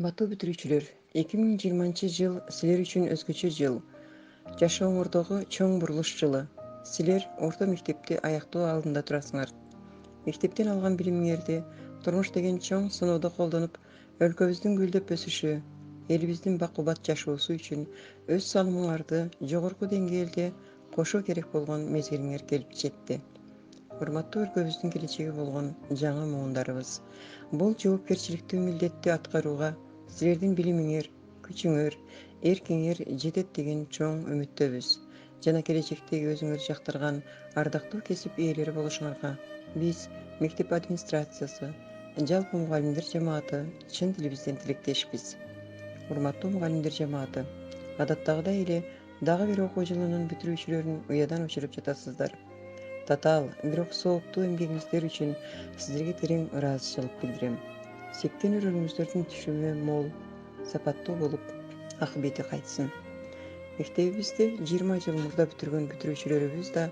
Урматтуу бүтүрүүчүлөр, 2020 жыл силер үчүн өзгөчө жыл. Жашооңордогу чоң бурулуш жылы. Силер орто мектепти аяктоо алдында турасыңар. Мектептен алган билимиңерди турмуш деген чоң сыноодо колдонуп, өлкөбүздүн гүлдөп өсүшү, элибиздин бакубат жашоосу үчүн өз салымыңарды жогорку деңгээлде кошуу керек болгон мезгилиңер келип жетти. Урматтуу өлкөбүздүн келечеги болгон жаңы муундарыбыз, бул жоопкерчиликтүү милдетти аткарууга силердин билимиңер, күчүңөр, эркиңер жетет деген чоң үмүттөбүз. Жана келечектеги өзүңөр жактырган ардактуу кесип ээлери болушуңарга биз мектеп администрациясы, жалпы мугалимдер жамааты чын дилибизден тилектешпиз. Урматтуу мугалимдер жамааты, адаттагыдай эле дагы бир окуу жылынын бүтүрүүчүлөрүн уядан өчүрүп жатасыздар. Татаал, бирок сооптуу эмгегиңиздер үчүн сиздерге терең ыраазычылык билдирем. Сектен өрөөрүңүздөрдүн түшүмү мол, сапаттуу болуп, ак бети кайтсын. Мектебибизди 20 жыл мурда бүтүргөн бүтүрүүчүлөрүбүз да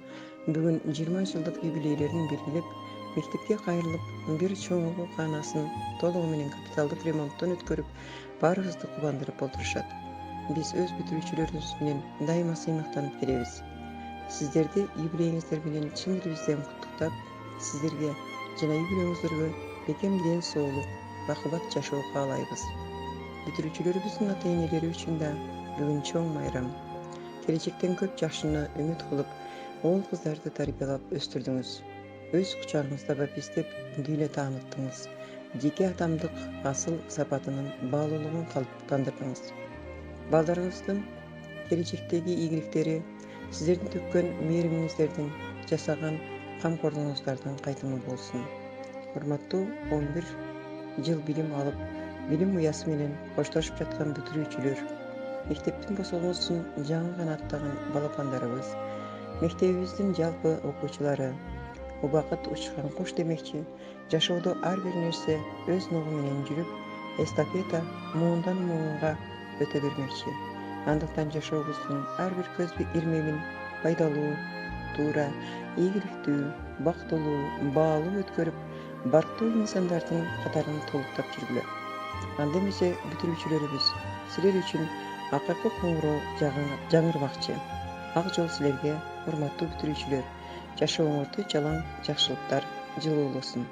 бүгүн 20 жылдык юбилейлерин белгилеп, мектепке кайрылып, бир чоң окуу каанасын толугу менен капиталдык ремонттон өткөрүп, баарыбызды кубандырып олтурушат. Биз өз бүтүрүүчүлөрүбүз менен дайыма сыймыктанып келебиз. Сиздерди юбилейиңиздер менен чын дилибизден куттуктап, сиздерге жана юбилейиңиздерге бекем ден соолук, бакубат жашоо каалайбыз. Бүтүрүүчүлөрүбүздүн ата-энелери үчүн да бүгүн чоң майрам. Келечектен көп жакшыны үмүт кылып, оол кыздарды тарбиялап өстүрдүңүз. Өз кучагыңызда бапестеп дүйнө тааныттыңыз. Жеке атамдык асыл сапатынын баалуулугун калыптандырдыңыз. Балдарыңыздын келечектеги ийгиликтери сиздердин төккөн мээримиңиздердин, жасаган камкорлугуңуздардын кайтымы болсун. Урматтуу 11 жыл билим алып, билим уясы менен коштошуп жаткан бүтүрүүчүлөр, мектептин босогосун жаңы гана аттаган балапандарыбыз, мектебибиздин жалпы окуучулары, убакыт учкан куш демекчи, жашоодо ар бир нерсе өз ногу менен жүрүп, эстафета муундан муунга өтө бермекчи. Андыктан жашообуздун ар бир көз ирмегин пайдалуу, туура, ийгиликтүү, бактылуу, баалуу өткөрүп, барктуу инсандардын катарын толуктап жүргүлө. Анда эмесе бүтүрүүчүлөрүбүз силер үчүн акыркы коңгуроо жаңырмакчы. Ак жол силерге, урматтуу бүтүрүүчүлөр. Жашооңорду жалаң жакшылыктар жылууласын.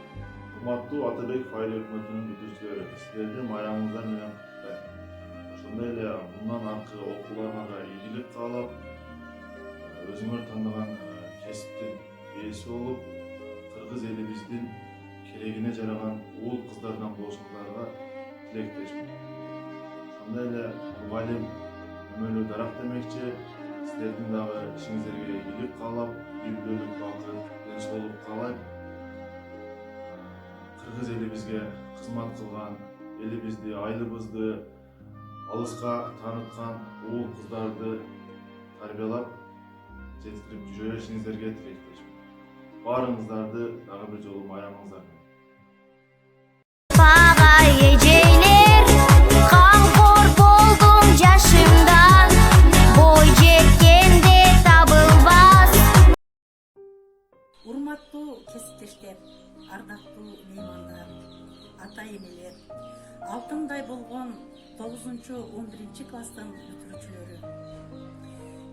Урматтуу Атабеков айыл өкмөтүнүн бүтүрүүчүлөрү, силерди майрамыңыздар менен куттуктайм. Ошондой эле мындан аркы окууларыңа да ийгилик каалап, өзүңөр тандаган кесиптин ээси болуп, кыргыз элибиздин келегине жараган уул кыздардан болушуңарга тилектешмин. Ошондой эле мугалим өмүрлүү дарак демекчи, силердин дагы ишиңиздерге ийгилик каалап, юбилейлик бакыт, ден соолук каалайм. Кыргыз элибизге кызмат кылган, элибизди, айылыбызды алыска тааныткан уул кыздарды тарбиялап, жеткирип жүрө беришиңиздерге тилектешмин. Баарыңыздарды дагы бир жолу майрамыңыздар менен. Бага эжейлер камкор болдум жашымдан, бой жеткенде табылбас. Урматтуу кесиптештер, ардактуу меймандар, ата-энелер, алтындай болгон 9-11 класстын бүтүрүүчүлөрү,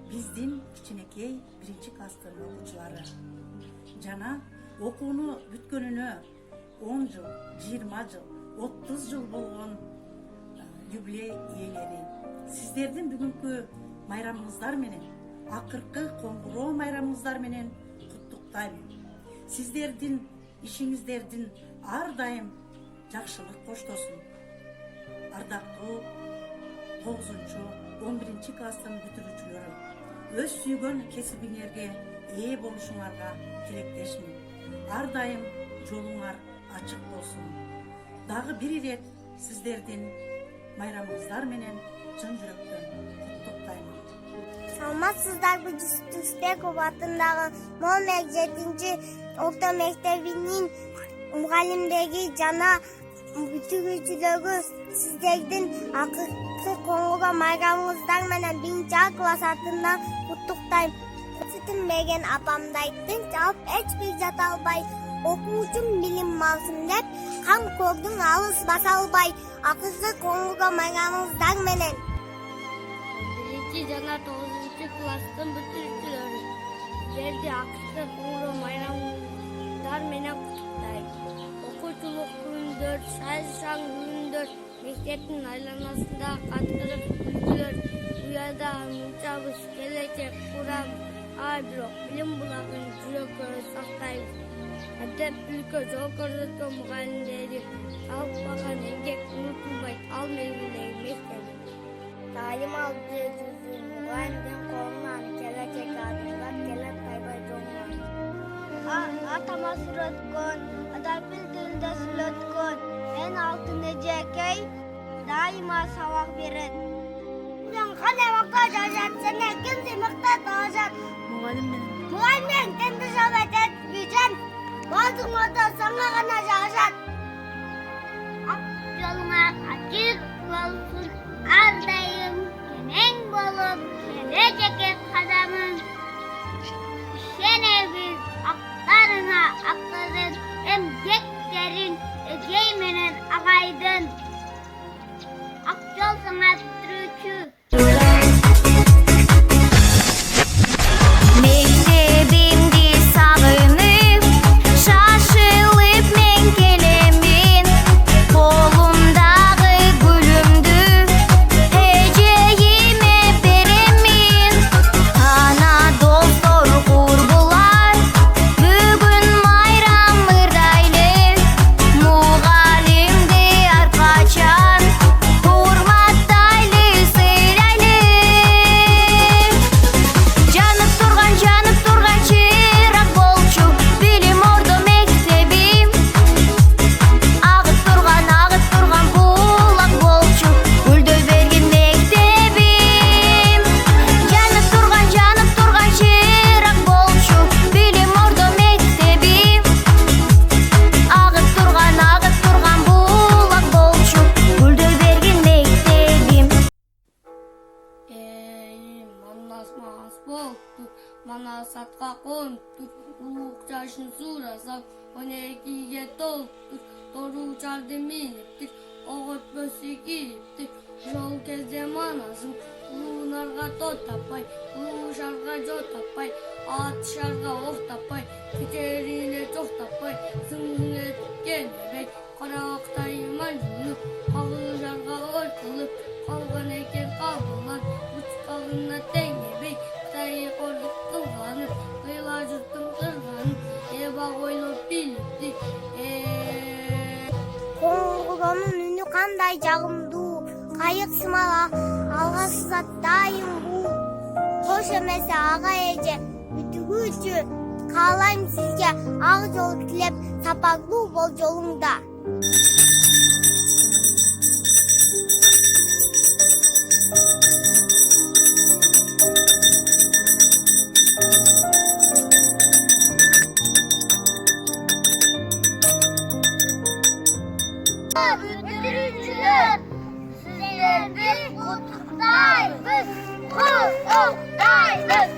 биздин кичинекей 1 класстын окуучулары жана окууну бүткөнүнө 10 жыл, 20 жыл, 30 жыл болгон юбилей ээлери, сиздердин бүгүнкү майрамыңыздар менен, акыркы коңгуроо майрамыңыздар менен куттуктайм. Сиздердин ишиңиздердин ар дайым жакшылык коштосун. Ардактуу 9-11 класстын бүтүрүүчүлөрү, өз сүйгөн кесибиңерге ээ болушуңарга тилектешмин. Ар дайым жолуңар ачык болсун. Дагы бир ирет сиздердин майрамыңыздар менен чын жүрөктөн куттуктайм. Саламатсыздарбы, Жүсүпбеков атындагы номер 7 орто мектебинин мугалимдери жана бүтүрүүчүлөрү, сиздердин акыркы коңгуроо майрамыңыздар менен 1 класс атынан куттуктайм. Сүтүн берген апамды айттым, жаап эч бир жата албай, окуучум билим алсын деп, камкордун алыс баса албай, акысыз коңгурга майрамыңыздар менен. 1 жана 9 класстын бүтүрүүчүлөрү силерди акысыз коңгурга майрамыңыздар менен куттуктайм. Окуучулук күндөр, шаң күндөр, мектептин айланасында каткырык күлкүлөр, уяда мынчабыз келечек курабыз. Бирок билим булагын жүрөккө сактайбыз. Адеп өлкө жол көрсөткөн мугалимдерди албаган эмгек унутулбайт. Ал мезгилдеги мектебим. Talim aldığı muhalifin kolundan gelecek adımlar gelen kaybay jonlar. Atama suratkon, adal bildiğinde suratkon. En altın ecekey daima savak verin. Sen kane vakta cacat, sen kimse mıkta cacat. Muğalim benim. Muhalifin kendi sohbet etmeyeceğim. Bazı moda sana kana cacat. Yoluna açık olsun aldayım. Kemen bolup gelecek kadamın. Şene biz aklarına akların. Emceklerin eceymenin ağaydın. Akçol sanat türüçü. Мектебимди сагынып, шашылып мен келемин. Колумдагы гүлүмдү эжейиме беремин. Ана достор курбулар, бүгүн майрам ырдайлы. Мугалимди аркачан урматтайлы, сыйлайлы. Жанып турган чырак болчу билим ордо мектебим. Агып турган булак болчу гүлдөй берген мектебим. Жанып турган чырак болчу билим ордо мектебим. Агып турган булак болчу гүлдөй берген мектебим. Манас болду, манас атка контур, улук жашын сурасам, 12-ге толуптур, тору чарды миниптир, оготпөсү кириптир, жол кезде манасым, улуунарга тот таппай, улуушарга жол таппай, атышарга ок таппай, кетерине жок таппай, зың эткен эбей, карабактай манжынып, кагылышарга ой кылып, калган экен кабылан, учкагына тең эбей, Кытай кордук кылганып, кыйла журттун кырганын, эбак ойлоп билипти. Коңгуронун үнү кандай жагымдуу, кайык сымал алгасыз дайым бул. Кош эмесе ага эже, бүтүгүүчү каалайм сизге ак жол тилеп, сапарлуу бол жолуңда. Бүтүрүүчүлөр, силерди куттуктайбыз. Куттуктайбыз.